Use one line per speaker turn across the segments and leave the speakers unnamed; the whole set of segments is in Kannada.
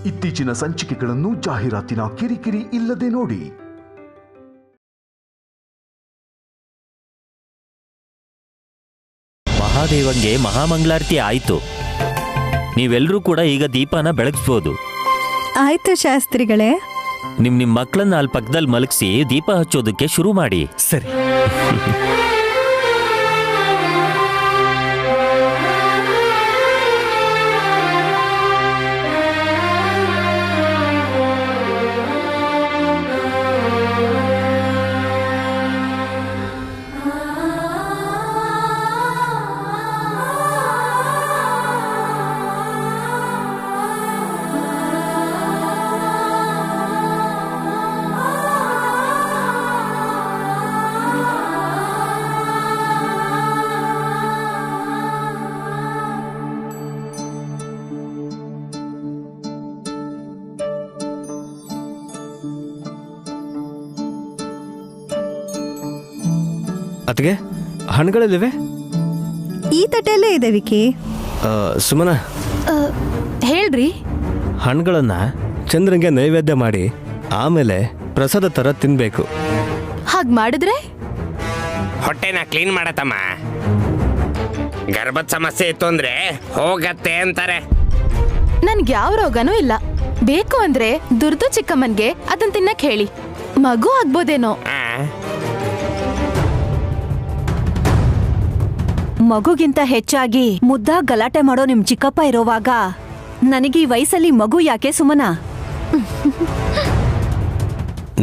ಇತ್ತೀಚಿನ ಸಂಚಿಕೆಗಳನ್ನು ಜಾಹೀರಾತಿನ ಕಿರಿಕಿರಿ ಇಲ್ಲದೆ ನೋಡಿ.
ಮಹಾದೇವಂಗೆ ಮಹಾಮಂಗಳಾರತಿ ಆಯ್ತು. ನೀವೆಲ್ಲರೂ ಕೂಡ ಈಗ ದೀಪನ ಬೆಳಗಿಸ್ಬೋದು.
ಆಯ್ತು ಶಾಸ್ತ್ರಿಗಳೇ.
ನಿಮ್ ಮಕ್ಕಳನ್ನ ಅಲ್ಲಿ ಪಕ್ಕದಲ್ಲಿ ಮಲಗಿಸಿ ದೀಪ ಹಚ್ಚೋದಕ್ಕೆ ಶುರು ಮಾಡಿ.
ಸರಿ. ಅತ್ಗೆ, ಹಣ್ಣುಗಳಿವೆ?
ಈ ತಟ್ಟೆಯಲ್ಲೇ ಇದೆ ವಿಕಿ.
ಸುಮನ,
ಹೇಳ್ರಿ.
ಹಣ್ಣುಗಳನ್ನ ಚಂದ್ರಂಗೆ ನೈವೇದ್ಯ ಮಾಡಿ ಆಮೇಲೆ ಪ್ರಸಾದ ತರ ತಿನ್ಬೇಕು.
ಹಾಗೆ ಮಾಡಿದ್ರೆ
ಹೊಟ್ಟೆನ ಕ್ಲೀನ್ ಮಾಡತ್ತಮ್ಮ. ಗರ್ಭದ ಸಮಸ್ಯೆ ಇತ್ತು ಅಂದ್ರೆ ಹೋಗತ್ತೆ ಅಂತಾರೆ.
ನನ್ಗೆ ಯಾವ ರೋಗನೂ ಇಲ್ಲ. ಬೇಕು ಅಂದ್ರೆ ದುರ್ದು ಚಿಕ್ಕಮ್ಮನ್ಗೆ ಅದನ್ನ ತಿನ್ನಕ್ ಹೇಳಿ, ಮಗು ಆಗ್ಬೋದೇನೋ.
ಮಗುಗಿಂತ ಹೆಚ್ಚಾಗಿ ಮುದ್ದಾಗ್ ಗಲಾಟೆ ಮಾಡೋ ನಿಮ್ ಚಿಕ್ಕಪ್ಪ ಇರೋವಾಗ ನನಗೆ ಈ ವಯಸ್ಸಲ್ಲಿ ಮಗು ಯಾಕೆ ಸುಮನ?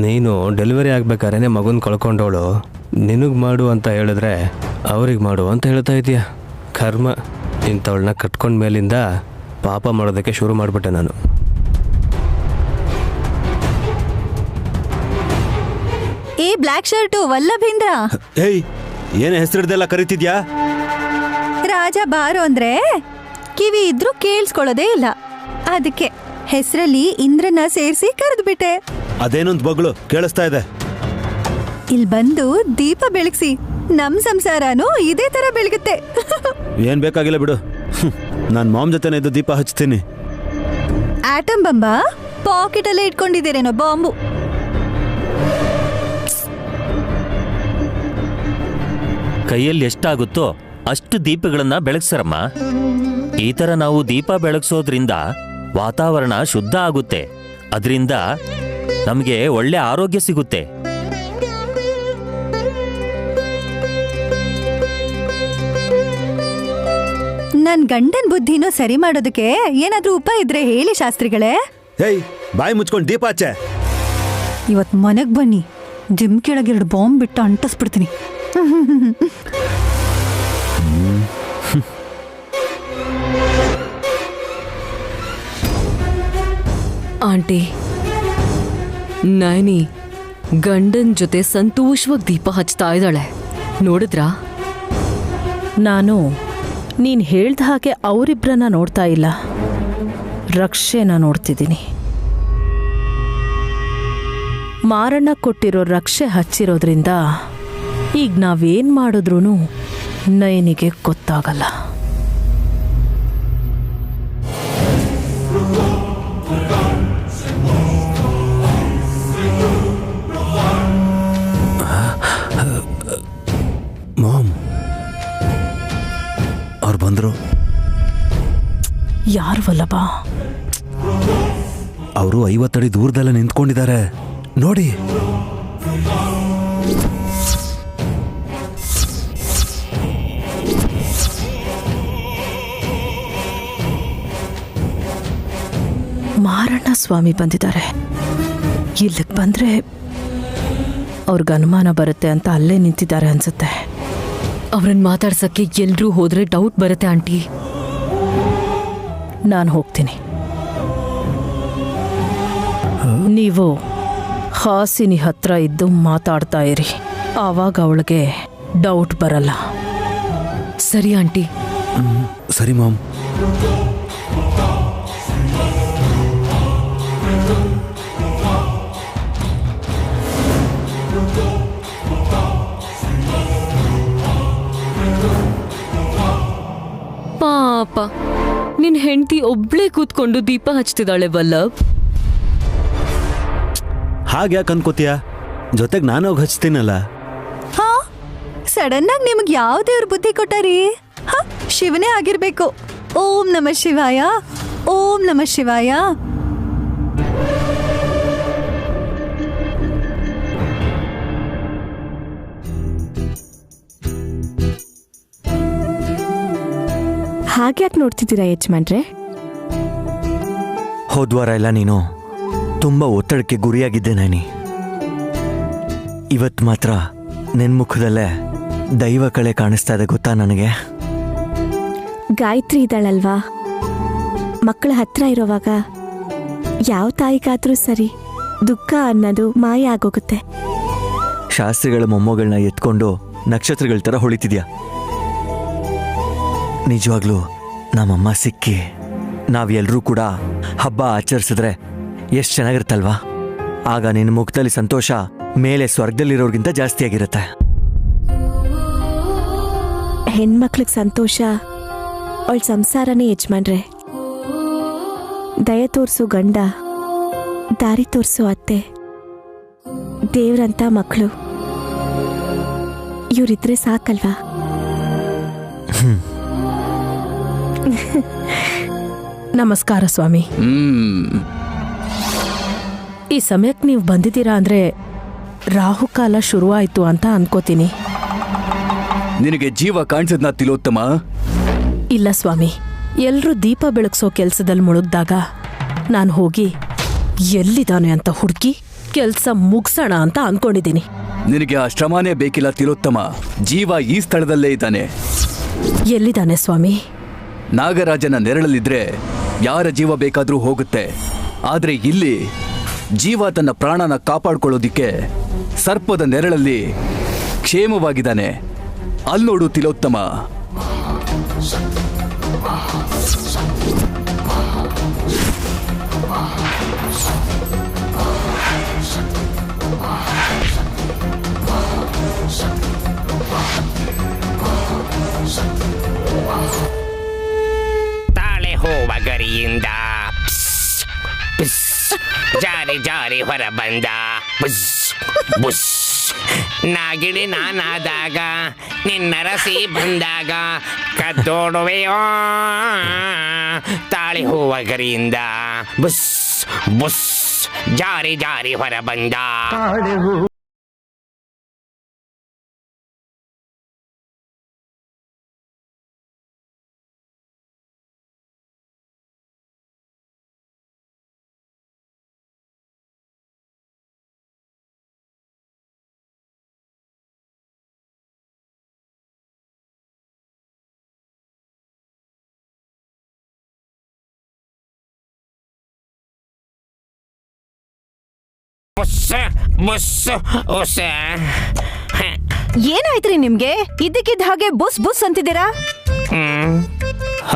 ನೀನು ಡೆಲಿವರಿ ಆಗ್ಬೇಕಾದ್ರೆ ಮಗುನ್ ಕಳ್ಕೊಂಡವಳು ನಿನಗ್ ಮಾಡು ಅಂತ ಹೇಳಿದ್ರೆ ಅವ್ರಿಗೆ ಮಾಡು ಅಂತ ಹೇಳ್ತಾ ಇದೀಯ. ಕರ್ಮ, ಇಂಥವಳನ್ನ ಕಟ್ಕೊಂಡ ಮೇಲಿಂದ ಪಾಪ ಮಾಡೋದಕ್ಕೆ ಶುರು ಮಾಡಿಬಿಟ್ಟೆ ನಾನು.
ಏ ಬ್ಲ್ಯಾಕ್ ಶರ್ಟು ವಲ್ಲಭೇಂದ್ರ,
ಏಯ್, ಏನ್ ಹೆಸರಿಡ್ದೆಲ್ಲ ಕರಿತಿದ್ಯಾ?
ರಾಜ ಬಾರೋ ಅಂದ್ರೆ ಕಿವಿ ಇದ್ರೂ ಕೇಳಿಸ್ಕೊಳ್ಳೋದೇ ಇಲ್ಲ. ಅದಕ್ಕೆ ಹೆಸರಲ್ಲಿ ಇಂದ್ರನ ಸೇರಿಸಿ ಕರೆದ್ಬಿಟ್ಟೆ.
ಅದೇನೊಂದು ಬಗಳು ಕೇಳಿಸ್ತಾ ಇದೆ.
ಇಲ್ಲಿ ಬಂದು ದೀಪ ಬೆಳಗ್ಸಿ, ನಮ್ ಸಂಸಾರನೂ ಇದೇ ತರ ಬೆಳಗುತ್ತೆ.
ಏನ್ ಬೇಕಾಗಿಲ್ಲ ಬಿಡು. ನಾನ್ ಮಾಮ್ ಜೊತೆನೇ ಇದ್ದು ದೀಪ ಹಚ್ತೀನಿ.
ಆಟಮ್ ಬಂಬ ಪಾಕೆಟ್ ಅಲ್ಲೇ ಇಟ್ಕೊಂಡಿದ್ದೀರೇನೋ ಬಾಂಬು.
ಕೈಯಲ್ಲಿ ಎಷ್ಟಾಗುತ್ತೋ ಅಷ್ಟು ದೀಪಗಳನ್ನ ಬೆಳಗ್ಸರಮ್ಮ. ಈ ತರ ನಾವು ದೀಪ ಬೆಳಗ್ಸೋದ್ರಿಂದ ವಾತಾವರಣ ಶುದ್ಧ ಆಗುತ್ತೆ. ಅದರಿಂದ ನಮಗೆ ಒಳ್ಳೆ ಆರೋಗ್ಯ ಸಿಗುತ್ತೆ.
ನನ್ ಗಂಡನ್ ಬುದ್ಧಿನೂ ಸರಿ ಮಾಡೋದಕ್ಕೆ ಏನಾದ್ರೂ ಉಪಾಯ ಇದ್ರೆ ಹೇಳಿ ಶಾಸ್ತ್ರಿಗಳೇ.
ಏಯ್, ಬಾಯಿ ಮುಚ್ಕೊಂಡು ದೀಪ ಹಚ್ಚೆ.
ಇವತ್ ಮನೆಗ್ ಬನ್ನಿ, ಜಿಮ್ ಕೆಳಗೆ 2 ಬಾಂಬ್ ಬಿಟ್ಟು ಅಂಟಿಸ್ಬಿಡ್ತೀನಿ.
ಆಂಟಿ, ನೈನಿ ಗಂಡನ್ ಜೊತೆ ಸಂತೋಷವಾಗಿ ದೀಪ ಹಚ್ತಾ ಇದ್ದಾಳೆ, ನೋಡಿದ್ರಾ?
ನಾನು ನೀನ್ ಹೇಳ್ದ ಹಾಗೆ ಅವರಿಬ್ರನ್ನ ನೋಡ್ತಾ ಇಲ್ಲ, ರಕ್ಷೆನ ನೋಡ್ತಿದ್ದೀನಿ. ಮಾರಣ್ಣ ಕೊಟ್ಟಿರೋ ರಕ್ಷೆ ಹಚ್ಚಿರೋದ್ರಿಂದ ಈಗ ನಾವೇನ್ ಮಾಡಿದ್ರೂ ನಯನಿಗೆ ಗೊತ್ತಾಗಲ್ಲ.
ಮಾಮ್, ಅವ್ರು ಬಂದ್ರು.
ಯಾರು ವಲ್ಲಭ?
ಅವರು 50 ಅಡಿ ದೂರದಲ್ಲ ನಿಂತ್ಕೊಂಡಿದ್ದಾರೆ ನೋಡಿ.
ಮಾರಣ್ಣ ಸ್ವಾಮಿ ಬಂದಿದ್ದಾರೆ. ಇಲ್ಲಿಗೆ ಬಂದ್ರೆ ಅವ್ರಿಗೆ ಅನುಮಾನ ಬರುತ್ತೆ ಅಂತ ಅಲ್ಲೇ ನಿಂತಿದ್ದಾರೆ ಅನ್ಸುತ್ತೆ.
ಅವ್ರನ್ನ ಮಾತಾಡ್ಸಕ್ಕೆ ಎಲ್ರೂ ಹೋದ್ರೆ ಡೌಟ್ ಬರುತ್ತೆ ಆಂಟಿ.
ನಾನು ಹೋಗ್ತೀನಿ. ನೀವು ಹಾಸಿನಿ ಹತ್ರ ಇದ್ದು ಮಾತಾಡ್ತಾ ಇರಿ, ಆವಾಗ ಅವಳಿಗೆ ಡೌಟ್ ಬರಲ್ಲ.
ಸರಿ ಆಂಟಿ.
ಸರಿ ಮಾಮ್.
ಪಾಪ, ನಿನ್ ಹೆಂಡತಿ ಒಬ್ಳೇ ಕೂತ್ಕೊಂಡು ದೀಪ ಹಚ್ತಿದ್ದಾಳೆ ವಲ್ಲಭ್.
ಹಾಗೆ ಯಾಕೆ ಅನ್ಕೋತೀಯ? ಜೊತೆಗೆ ನಾನು ಹೋಗಿ ಹಚ್ತೀನಲ್ಲ.
ಹಾ, ಸಡನ್ ಆಗಿ ನಿಮ್ಗೆ ಯಾವ ದೇವ್ರ ಬುದ್ಧಿ ಕೊಟ್ಟಾರಿ? ಹಾ, ಶಿವನೇ ಆಗಿರ್ಬೇಕು. ಓಂ ನಮಃ ಶಿವಾಯ, ಓಂ ನಮಃ ಶಿವಾಯ.
ಹಾಗ್ಯಾಕೆ ನೋಡ್ತಿದ್ದೀರಾ ಯಜಮಾನ್ರೆ?
ಹೋದ್ವಾರ ಎಲ್ಲ ನೀನು ತುಂಬ ಒತ್ತಡಕ್ಕೆ ಗುರಿಯಾಗಿದ್ದೆ ನಾನಿ. ಇವತ್ತು ಮಾತ್ರ ನಿನ್ನ ಮುಖದಲ್ಲೇ ದೈವ ಕಳೆ ಕಾಣಿಸ್ತಾ ಇದೆ ಗೊತ್ತಾ ನನಗೆ.
ಗಾಯತ್ರಿ ಇದ್ದಾಳಲ್ವಾ, ಮಕ್ಕಳ ಹತ್ರ ಇರೋವಾಗ ಯಾವ ತಾಯಿಗಾದ್ರೂ ಸರಿ ದುಃಖ ಅನ್ನೋದು ಮಾಯ ಆಗೋಗುತ್ತೆ.
ಶಾಸ್ತ್ರಿಗಳ ಮೊಮ್ಮಗಳನ್ನ ಎತ್ಕೊಂಡು ನಕ್ಷತ್ರಗಳ ಥರ ಹೊಳಿತಿದ್ಯಾ. ನಿಜವಾಗ್ಲೂ ನಮ್ಮಮ್ಮ ಸಿಕ್ಕಿ ನಾವೆಲ್ಲರೂ ಕೂಡ ಹಬ್ಬ ಆಚರಿಸಿದ್ರೆ ಎಷ್ಟು ಚೆನ್ನಾಗಿರುತ್ತಲ್ವಾ. ಆಗ ನಿನ್ನ ಮುಖದಲ್ಲಿ ಸಂತೋಷ ಮೇಲೆ ಸ್ವರ್ಗದಲ್ಲಿರೋರ್ಗಿಂತ ಜಾಸ್ತಿ ಆಗಿರುತ್ತೆ.
ಹೆಣ್ಮಕ್ಳಿಗೆ ಸಂತೋಷ ಅವಳ ಸಂಸಾರನೇ ಯಜಮಾನ್ರೆ. ದಯ ತೋರಿಸು ಗಂಡ, ದಾರಿ ತೋರಿಸು ಅತ್ತೆ, ದೇವ್ರಂತ ಮಕ್ಕಳು ಇವರಿದ್ರೆ ಸಾಕಲ್ವಾ?
ನಮಸ್ಕಾರ ಸ್ವಾಮಿ. ಈ ಸಮಯಕ್ಕೆ ನೀವು ಬಂದಿದ್ದೀರಾ ಅಂದ್ರೆ ರಾಹುಕಾಲ ಶುರುವಾಯ್ತು ಅಂತ ಅನ್ಕೋತೀನಿ.
ನಿನಗೆ ಜೀವ ಕಾಣಿಸಿದ್ನ ತಿಲೋತ್ತಮ?
ಇಲ್ಲ ಸ್ವಾಮಿ, ಎಲ್ರೂ ದೀಪ ಬೆಳಗ್ಸೋ ಕೆಲ್ಸದಲ್ಲಿ ಮುಳುಗ್ದಾಗ ನಾನು ಹೋಗಿ ಎಲ್ಲಿದ್ದಾನೆ ಅಂತ ಹುಡುಕಿ ಕೆಲ್ಸ ಮುಗ್ಸೋಣ ಅಂತ ಅನ್ಕೊಂಡಿದ್ದೀನಿ.
ನಿನಗೆ ಆ ಶ್ರಮನೇ ಬೇಕಿಲ್ಲ ತಿಲೋತ್ತಮ. ಜೀವ ಈ ಸ್ಥಳದಲ್ಲೇ ಇದ್ದಾನೆ.
ಎಲ್ಲಿದ್ದಾನೆ ಸ್ವಾಮಿ?
ನಾಗರಾಜನ ನೆರಳಲ್ಲಿದ್ರೆ ಯಾರ ಜೀವ ಬೇಕಾದ್ರೂ ಹೋಗುತ್ತೆ. ಆದ್ರೆ ಇಲ್ಲಿ ಜೀವ ತನ್ನ ಪ್ರಾಣನ ಕಾಪಾಡ್ಕೊಳ್ಳೋದಿಕ್ಕೆ ಸರ್ಪದ ನೆರಳಲ್ಲಿ ಕ್ಷೇಮವಾಗಿದ್ದಾನೆ. ಅಲ್ಲಿ ನೋಡು ತಿಲೋತ್ತಮ.
ತಾಳೆ ಹೋವ ಗರಿಯಿಂದ ಜಾರಿ ಜಾರಿ ಹೊರ ಬಂದ ಬುಸ್ ಬುಸ್. ನಾಗಿಣಿ ನಾನಾದಾಗ ನಿನ್ನರಸಿ ಬಂದಾಗ ಕದ್ದೋಡುವೆಯೋ. ತಾಳೆ ಹೂವ ಗರಿಯಿಂದ ಬುಸ್ ಬುಸ್ ಜಾರಿ ಜಾರಿ ಹೊರ ಬಂದ.
ಏನಾಯ್ತ್ರಿ ನಿಮ್ಗೆ? ಇದ್ದಕ್ಕಿದ್ದ ಹಾಗೆ ಬುಸ್ ಬುಸ್ ಅಂತಿದ್ದೀರಾ?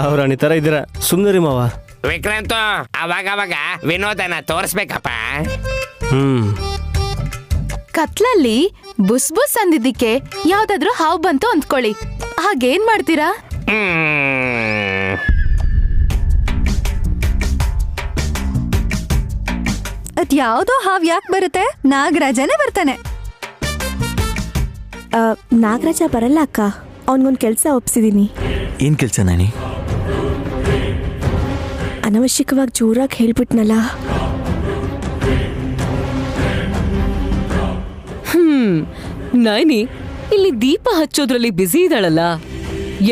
ಅವ್ರಾಣಿ ತರ ಇದ್ದೀರಾ, ಸುಮ್ಮನೆ ಮಾವ.
ವಿಕ್ರಾಂತ್, ಅವಾಗ ವಿನೋದನ ತೋರಿಸ್ಬೇಕಪ್ಪ.
ಕತ್ಲಲ್ಲಿ ಬುಸ್ ಬುಸ್ ಅಂದಿದ್ದಕ್ಕೆ ಯಾವ್ದಾದ್ರೂ ಹಾವು ಬಂತು ಅಂದ್ಕೊಳ್ಳಿ, ಹಾಗೇನ್ ಮಾಡ್ತೀರಾ?
ಅದ್ ಯಾವ್ದೋ ಹಾವ್ ಯಾಕೆ ಬರುತ್ತೆ? ನಾಗರಾಜನೇ ಬರ್ತಾನೆ.
ನಾಗರಾಜ ಬರಲ್ಲ ಅಕ್ಕ, ಅವನ್ಗೊಂದ್ ಕೆಲ್ಸ ಒಪ್ಸಿದೀನಿ.
ಏನ್ ಕೆಲ್ಸ ನಾನಿ?
ಅನವಶ್ಯಕವಾಗಿ ಜೋರಾಗಿ ಹೇಳ್ಬಿಟ್ನಲ್ಲ.
ನೈನಿ ಇಲ್ಲಿ ದೀಪ ಹಚ್ಚೋದ್ರಲ್ಲಿ ಬ್ಯುಸಿ ಇದ್ದಾಳಲ್ಲ,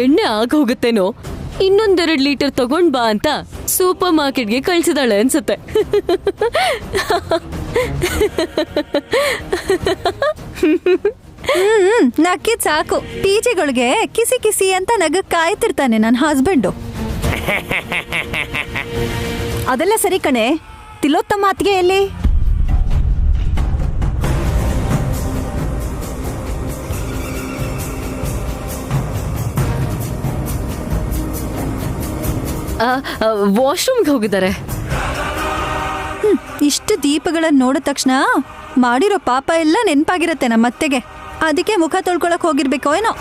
ಎಣ್ಣೆ ಆಗೋಗುತ್ತೇನೋ, ಇನ್ನೊಂದೆರಡು ಲೀಟರ್ ತಗೊಂಡ್ ಬಾ ಅಂತ ಸೂಪರ್ ಮಾರ್ಕೆಟ್ಗೆ ಕಳ್ಸಿದಾಳೆ ಅನ್ಸುತ್ತೆ.
ನಕ್ಕಿದ್ ಸಾಕು. ಪಿಜಿಗಳಿಗೆ ಕಿಸಿ ಕಿಸಿ ಅಂತ ನಗಕ್ ಕಾಯ್ತಿರ್ತಾನೆ ನನ್ನ ಹಸ್ಬೆಂಡು. ಅದೆಲ್ಲ ಸರಿ ಕಣೆ. ತಿಲೋತ್ತಮ ಅತ್ತಿಗೆ ಎಲ್ಲಿ?
ವಾಶ್ರೂಮ್ಗೆ ಹೋಗಿದ್ದಾರೆ.
ಇಷ್ಟು ದೀಪಗಳನ್ನ ನೋಡಿದ ತಕ್ಷಣ ಮಾಡಿರೋ ಪಾಪ ಎಲ್ಲ ನೆನಪಾಗಿರತ್ತೆ ನಮ್ಮ ಅತ್ತೆಗೆ. ಅದಕ್ಕೆ ಮುಖ ತೊಳ್ಕೊಳಕ್ ಹೋಗಿರ್ಬೇಕೋ ಏನೋ.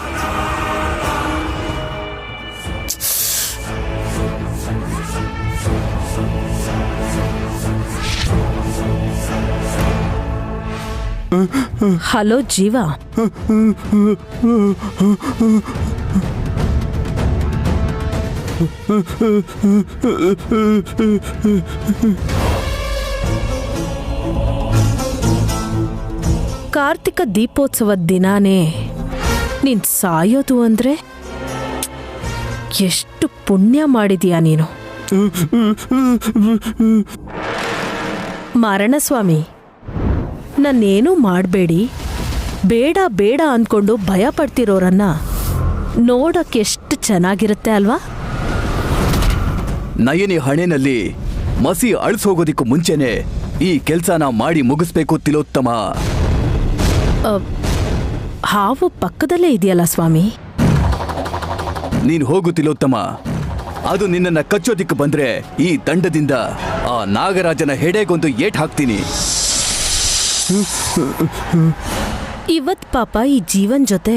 ಹಲೋ ಜೀವ, ಕಾರ್ತಿಕ ದೀಪೋತ್ಸವದ ದಿನಾನೇ ನೀನ್ ಸಾಯೋದು ಅಂದ್ರೆ ಎಷ್ಟು ಪುಣ್ಯ ಮಾಡಿದೀಯ ನೀನು. ಮಾರಣಸ್ವಾಮಿ, ನನ್ನೇನೂ ಮಾಡಬೇಡಿ, ಬೇಡ ಬೇಡ ಅಂದ್ಕೊಂಡು ಭಯ ಪಡ್ತಿರೋರನ್ನ ನೋಡೋಕೆಷ್ಟು ಚೆನ್ನಾಗಿರುತ್ತೆ ಅಲ್ವಾ?
ನಯನಿ ಹಣೆನಲ್ಲಿ ಮಸಿ ಅಳಿಸೋಗೋದಿಕ್ಕೂ ಮುಂಚೆನೆ ಈ ಕೆಲ್ಸನ ಮಾಡಿ ಮುಗಿಸ್ಬೇಕು ತಿಲೋತ್ತಮ.
ಹಾವು ಪಕ್ಕದಲ್ಲೇ ಇದೆಯಲ್ಲ ಸ್ವಾಮಿ.
ನೀನು ಹೋಗು ತಿಲೋತ್ತಮ. ಅದು ನಿನ್ನನ್ನ ಕಚ್ಚೋದಿಕ್ಕೆ ಬಂದ್ರೆ ಈ ದಂಡದಿಂದ ಆ ನಾಗರಾಜನ ಹೆಡೆಗೊಂದು ಏಟ್ ಹಾಕ್ತೀನಿ.
ಇವತ್ ಪಾಪ ಈ ಜೀವನ್ ಜೊತೆ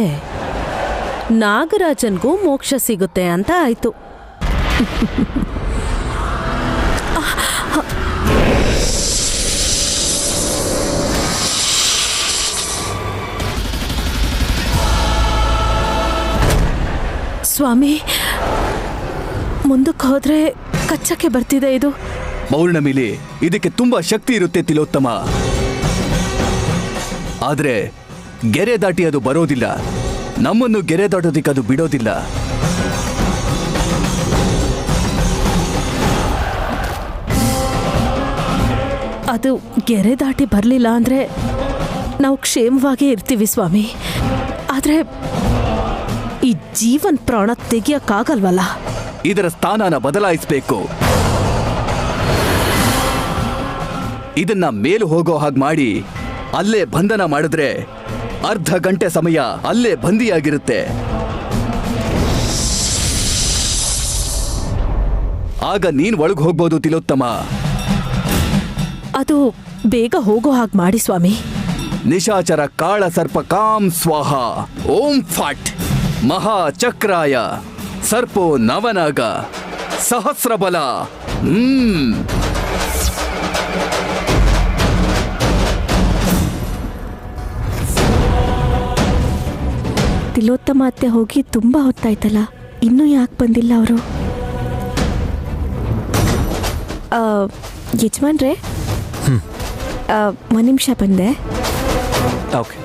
ನಾಗರಾಜನ್ಗೂ ಮೋಕ್ಷ ಸಿಗುತ್ತೆ ಅಂತ ಆಯ್ತು. ಸ್ವಾಮಿ, ಮುಂದಕ್ಕೆ ಹೋದ್ರೆ ಕಚ್ಚಕ್ಕೆ ಬರ್ತಿದೆ ಇದು.
ಪೌರ್ಣಮಿಲಿ ಇದಕ್ಕೆ ತುಂಬಾ ಶಕ್ತಿ ಇರುತ್ತೆ ತಿಲೋತ್ತಮ. ಆದ್ರೆ ಗೆರೆ ದಾಟಿ ಅದು ಬರೋದಿಲ್ಲ. ನಮ್ಮನ್ನು ಗೆರೆ ದಾಟೋದಿಕ್ಕೆ ಅದು ಬಿಡೋದಿಲ್ಲ.
ಅದು ಗೆರೆ ದಾಟಿ ಬರಲಿಲ್ಲ ಅಂದ್ರೆ ನಾವು ಕ್ಷೇಮವಾಗಿ ಇರ್ತೀವಿ ಸ್ವಾಮಿ. ಆದ್ರೆ ಈ ಜೀವನ್ ಪ್ರಾಣ ತೆಗಿಯಕ್ಕಾಗಲ್ವಲ್ಲ.
ಇದರ ಸ್ಥಾನನ ಬದಲಾಯಿಸಬೇಕು. ಇದನ್ನ ಮೇಲು ಹೋಗೋ ಹಾಗೆ ಮಾಡಿ ಅಲ್ಲೇ ಬಂಧನ ಮಾಡಿದ್ರೆ ಅರ್ಧ ಗಂಟೆ ಸಮಯ ಅಲ್ಲೇ ಬಂದಿಯಾಗಿರುತ್ತೆ. ಆಗ ನೀನ್ ಒಳಗೆ ಹೋಗ್ಬೋದು ತಿಲೋತ್ತಮ.
ಅದು ಬೇಗ ಹೋಗೋ ಹಾಗೆ ಮಾಡಿ ಸ್ವಾಮಿ.
ನಿಶಾಚರ ಕಾಳ ಸರ್ಪ ಕಾಂ ಸ್ವಾಹ. ಓಂ ಫಟ್ ಮಹಾಚಕ್ರಾಯ ಸರ್ಪೋ ನವನಾಗ ಸಹಸ್ರಬಲ.
ತಿಲೋತ್ತಮ ಅತ್ತೆ ಹೋಗಿ ತುಂಬಾ ಹೊತ್ತಾಯ್ತಲ್ಲ, ಇನ್ನೂ ಯಾಕೆ ಬಂದಿಲ್ಲ ಅವರು? ಯಜಮಾನ್ರೆ, ಒಂದು ನಿಮಿಷ ಬಂದೆ.
ಓಕೆ.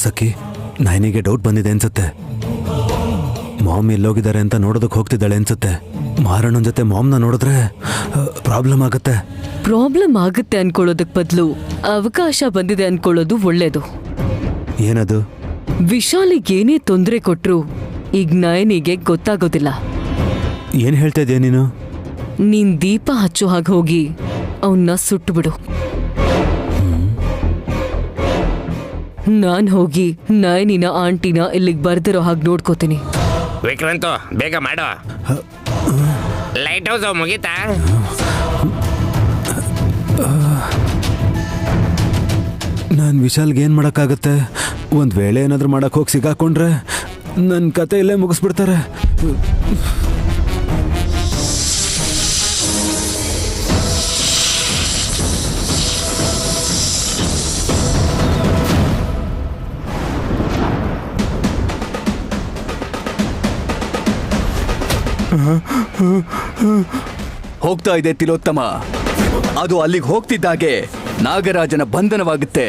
ಸಖಿ, ನಯನಿಗೆ ಡೌಟ್ ಬಂದಿದೆ ಅನ್ಸುತ್ತೆ. ಮಾಮ್ ಎಲ್ಲೋಗಿದ್ದಾರೆ ಅಂತ ನೋಡೋದಕ್ಕೆ ಹೋಗ್ತಿದ್ದಾಳೆ ಅನ್ಸುತ್ತೆ. ಮಾರಣನ್ ಜೊತೆ ಮಾಮ್ನ ನೋಡಿದ್ರೆ ಪ್ರಾಬ್ಲಮ್ ಆಗುತ್ತೆ.
ಪ್ರಾಬ್ಲಮ್ ಆಗುತ್ತೆ ಅನ್ಕೊಳ್ಳೋದಕ್ ಬದಲು ಅವಕಾಶ ಬಂದಿದೆ ಅನ್ಕೊಳ್ಳೋದು ಒಳ್ಳೇದು.
ಏನದು?
ವಿಶಾಲಿಗೆ ಏನೇ ತೊಂದರೆ ಕೊಟ್ರು ಈಗ ನಯನಿಗೆ ಗೊತ್ತಾಗೋದಿಲ್ಲ.
ಏನ್ ಹೇಳ್ತಾ ಇದೀಯ ನೀನು?
ನೀನ್ ದೀಪ ಹಚ್ಚೋ ಹಾಗೆ ಹೋಗಿ ಅವನ್ನ ಸುಟ್ಟು ಬಿಡು. ನಾನ್ ಹೋಗಿ ನಯನಿನ ಆಂಟಿನ ಇಲ್ಲಿಗೆ ಬರ್ದಿರೋ ಹಾಗೆ ನೋಡ್ಕೋತೀನಿ.
ವಿಕ್ರಾಂತು, ಬೇಗ ಮಾಡು. ಲೈಟ್ ಹೌಸ್ ಮುಗೀತಾ?
ನಾನು ವಿಶಾಲ್ಗೆ ಏನು ಮಾಡೋಕ್ಕಾಗತ್ತೆ? ಒಂದು ವೇಳೆ ಏನಾದರೂ ಮಾಡೋಕ್ಕೆ ಹೋಗಿ ಸಿಗಾಕೊಂಡ್ರೆ ನನ್ನ ಕತೆ ಇಲ್ಲೇ ಮುಗಿಸ್ಬಿಡ್ತಾರೆ.
ಹೋಗ್ತಾ ಇದೆ ತಿಲೋತ್ತಮ. ಅದು ಅಲ್ಲಿಗೆ ಹೋಗ್ತಿದ್ದಾಗೆ ನಾಗರಾಜನ ಬಂಧನವಾಗುತ್ತೆ.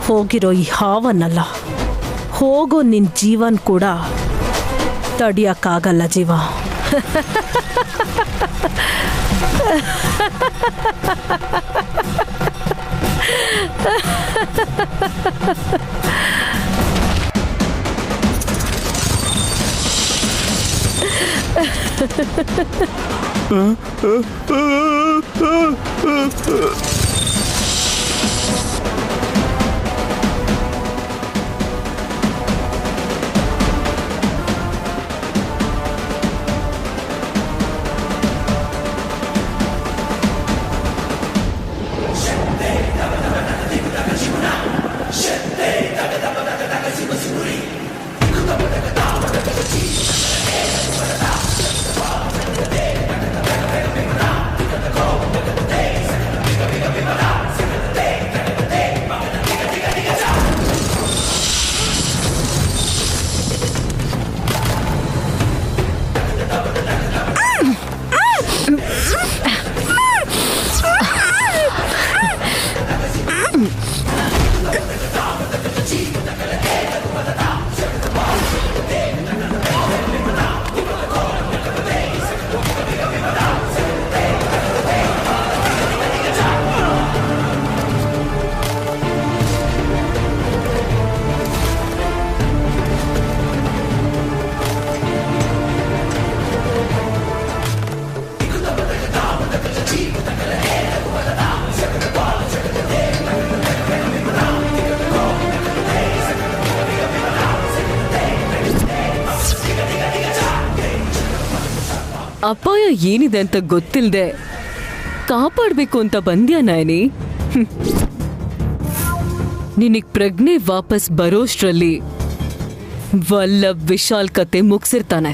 ಹೋಗಿರೋ ಈ ಹಾವನ್ನಲ್ಲ, ಹೋಗೋ ನಿನ್ ಜೀವನ್ ಕೂಡ ತಡಿಯಕ್ಕಾಗಲ್ಲ ಜೀವ.
ಅಪಾಯ ಏನಿದೆ ಅಂತ ಗೊತ್ತಿಲ್ಲದೆ ಕಾಪಾಡಬೇಕು ಅಂತ ಬಂದ್ಯಾ ನಯನಿ? ನಿನಗ್ ಪ್ರಜ್ಞೆ ವಾಪಸ್ ಬರೋಷ್ಟ್ರಲ್ಲಿ ವಲ್ಲಭ್ ವಿಶಾಲ್ ಕತೆ ಮುಗಿಸಿರ್ತಾನೆ.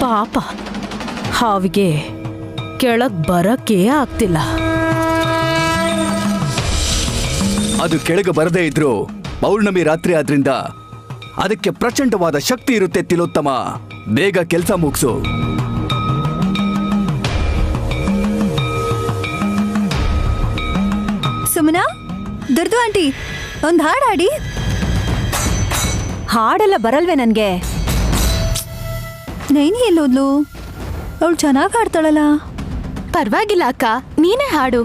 ಪಾಪ ಹಾವಿಗೆ ಕೆಳಗ್ ಬರಕ್ಕೆ ಆಗ್ತಿಲ್ಲ.
ಅದು ಕೆಳಗೆ ಬರದೇ ಇದ್ರು ಪೌರ್ಣಮಿ ರಾತ್ರಿ ಆದ್ರಿಂದ ಅದಕ್ಕೆ ಪ್ರಚಂಡವಾದ ಶಕ್ತಿ ಇರುತ್ತೆ ತಿಲೋತ್ತಮ. ಬೇಗ ಕೆಲಸ ಮುಗಿಸು.
ಸುಮನಾ, ದುರ್ದು ಆಂಟಿ, ಒಂದ್ ಹಾಡು ಹಾಡಿ. ಹಾಡೆಲ್ಲ ಬರಲ್ವೇ ನನ್ಗೆ? ನೈನಿ ಎಲ್ಲೋದ್ಲು? ಅವಳು ಚೆನ್ನಾಗಿ ಹಾಡ್ತಾಳಲ್ಲ.
ಪರವಾಗಿಲ್ಲ ಅಕ್ಕ, ನೀನೇ ಹಾಡು.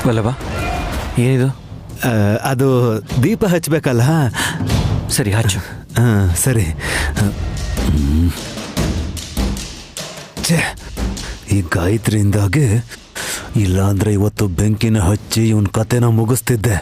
ವಲ್ಲಭ, ಏನಿದು?
ಅದು ದೀಪ ಹಚ್ಬೇಕಲ್ಲ.
ಸರಿ, ಹಚ್ಚು.
ಸರಿ. ಛೇ, ಈ ಗಾಯತ್ರಿಯಿಂದಾಗಿ ಇಲ್ಲಾಂದ್ರೆ ಇವತ್ತು ಬೆಂಕಿನ ಹಚ್ಚಿ ಇವನ್ ಕತೆನ ಮುಗಿಸ್ತಿದ್ದೆ.